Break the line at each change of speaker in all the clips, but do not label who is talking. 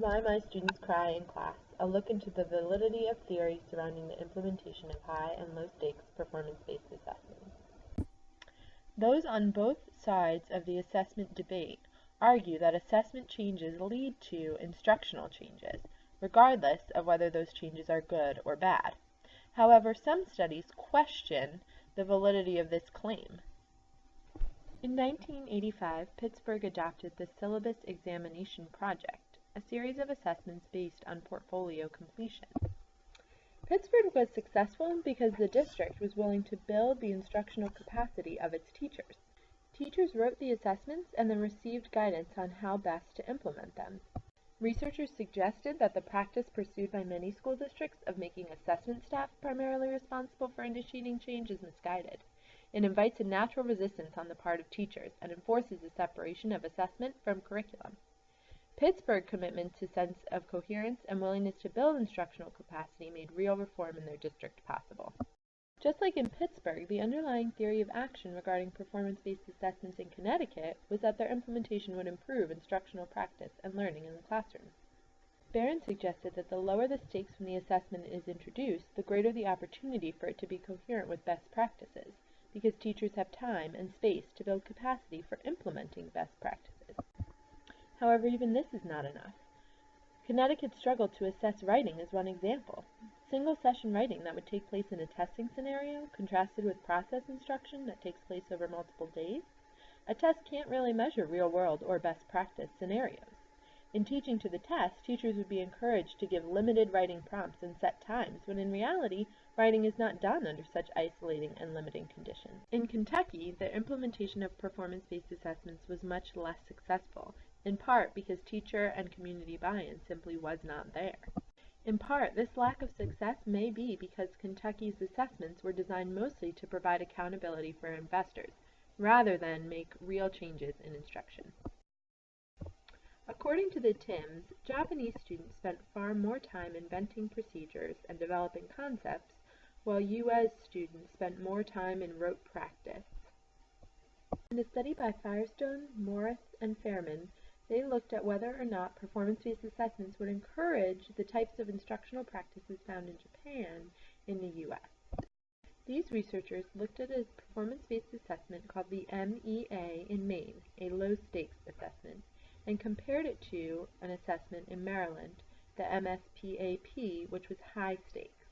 Why My Students Cry in Class, a look into the validity of theory surrounding the implementation of high and low stakes performance-based assessments. Those on both sides of the assessment debate argue that assessment changes lead to instructional changes, regardless of whether those changes are good or bad. However, some studies question the validity of this claim. In 1985, Pittsburgh adopted the Syllabus Examination Project, a series of assessments based on portfolio completion. Pittsburgh was successful because the district was willing to build the instructional capacity of its teachers. Teachers wrote the assessments and then received guidance on how best to implement them. Researchers suggested that the practice pursued by many school districts of making assessment staff primarily responsible for initiating change is misguided. It invites a natural resistance on the part of teachers and enforces the separation of assessment from curriculum. Pittsburgh's commitment to sense of coherence and willingness to build instructional capacity made real reform in their district possible. Just like in Pittsburgh, the underlying theory of action regarding performance-based assessments in Connecticut was that their implementation would improve instructional practice and learning in the classroom. Barron suggested that the lower the stakes when the assessment is introduced, the greater the opportunity for it to be coherent with best practices, because teachers have time and space to build capacity for implementing best practices. However, even this is not enough. Connecticut struggled to assess writing as one example. Single-session writing that would take place in a testing scenario contrasted with process instruction that takes place over multiple days. A test can't really measure real-world or best practice scenarios. In teaching to the test, teachers would be encouraged to give limited writing prompts and set times, when in reality, writing is not done under such isolating and limiting conditions. In Kentucky, the implementation of performance-based assessments was much less successful, in part because teacher and community buy-in simply was not there. In part, this lack of success may be because Kentucky's assessments were designed mostly to provide accountability for investors, rather than make real changes in instruction. According to the Tims, Japanese students spent far more time inventing procedures and developing concepts, while U.S. students spent more time in rote practice. In a study by Firestone, Morris, and Fairman, they looked at whether or not performance-based assessments would encourage the types of instructional practices found in Japan in the U.S. These researchers looked at a performance-based assessment called the MEA in Maine, a low-stakes assessment, and compared it to an assessment in Maryland, the MSPAP, which was high stakes.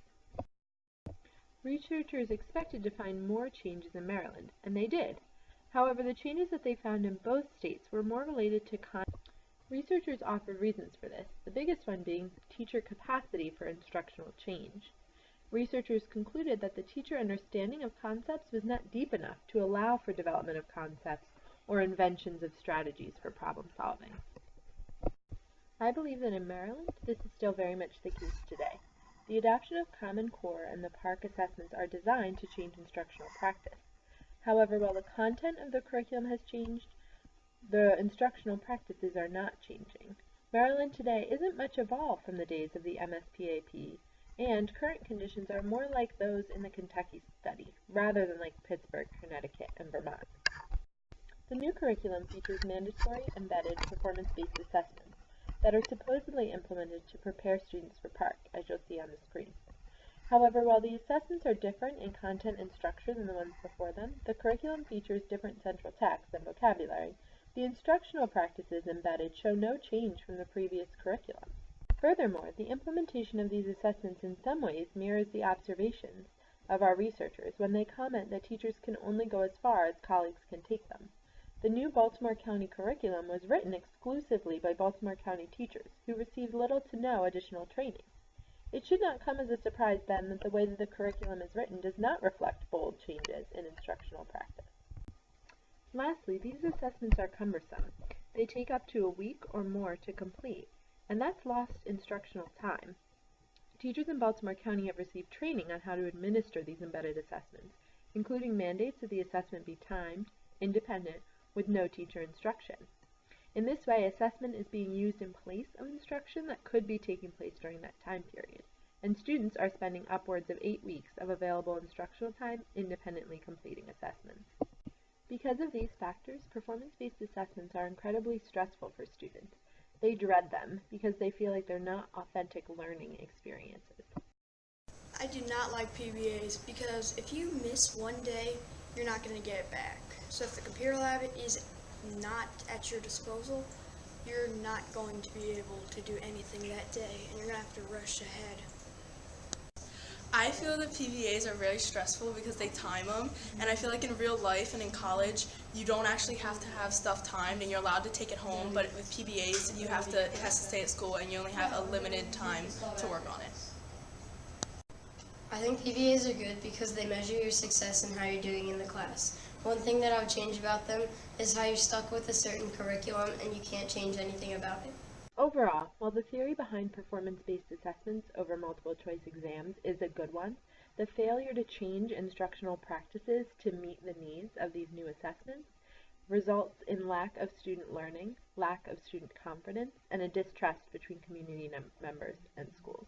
Researchers expected to find more changes in Maryland, and they did. However, the changes that they found in both states were more related to Researchers offered reasons for this, the biggest one being teacher capacity for instructional change. Researchers concluded that the teacher understanding of concepts was not deep enough to allow for development of concepts or inventions of strategies for problem solving. I believe that in Maryland, this is still very much the case today. The adoption of Common Core and the PARCC assessments are designed to change instructional practice. However, while the content of the curriculum has changed, the instructional practices are not changing. Maryland today isn't much evolved from the days of the MSPAP, and current conditions are more like those in the Kentucky study, rather than like Pittsburgh, Connecticut, and Vermont. The new curriculum features mandatory embedded performance-based assessments that are supposedly implemented to prepare students for PARCC, as you'll see on the screen. However, while the assessments are different in content and structure than the ones before them, the curriculum features different central text and vocabulary. The instructional practices embedded show no change from the previous curriculum. Furthermore, the implementation of these assessments in some ways mirrors the observations of our researchers when they comment that teachers can only go as far as colleagues can take them. The new Baltimore County curriculum was written exclusively by Baltimore County teachers, who received little to no additional training. It should not come as a surprise, then, that the way that the curriculum is written does not reflect bold changes in instructional practice. Lastly, these assessments are cumbersome. They take up to a week or more to complete, and that's lost instructional time. Teachers in Baltimore County have received training on how to administer these embedded assessments, including mandates that the assessment be timed, independent, with no teacher instruction. In this way, assessment is being used in place of instruction that could be taking place during that time period, and students are spending upwards of 8 weeks of available instructional time independently completing assessments. Because of these factors, performance-based assessments are incredibly stressful for students. They dread them because they feel like they're not authentic learning experiences.
I do not like PBAs because if you miss one day, you're not going to get it back. So if the computer lab is not at your disposal, you're not going to be able to do anything that day, and you're going to have to rush ahead.
I feel that PBAs are very stressful because they time them, and I feel like in real life and in college, you don't actually have to have stuff timed, and you're allowed to take it home. But with PBAs, it has to stay at school, and you only have a limited time to work on it.
I think PBAs are good because they measure your success and how you're doing in the class. One thing that I would change about them is how you're stuck with a certain curriculum and you can't change anything about it.
Overall, while the theory behind performance-based assessments over multiple-choice exams is a good one, the failure to change instructional practices to meet the needs of these new assessments results in lack of student learning, lack of student confidence, and a distrust between community members and schools.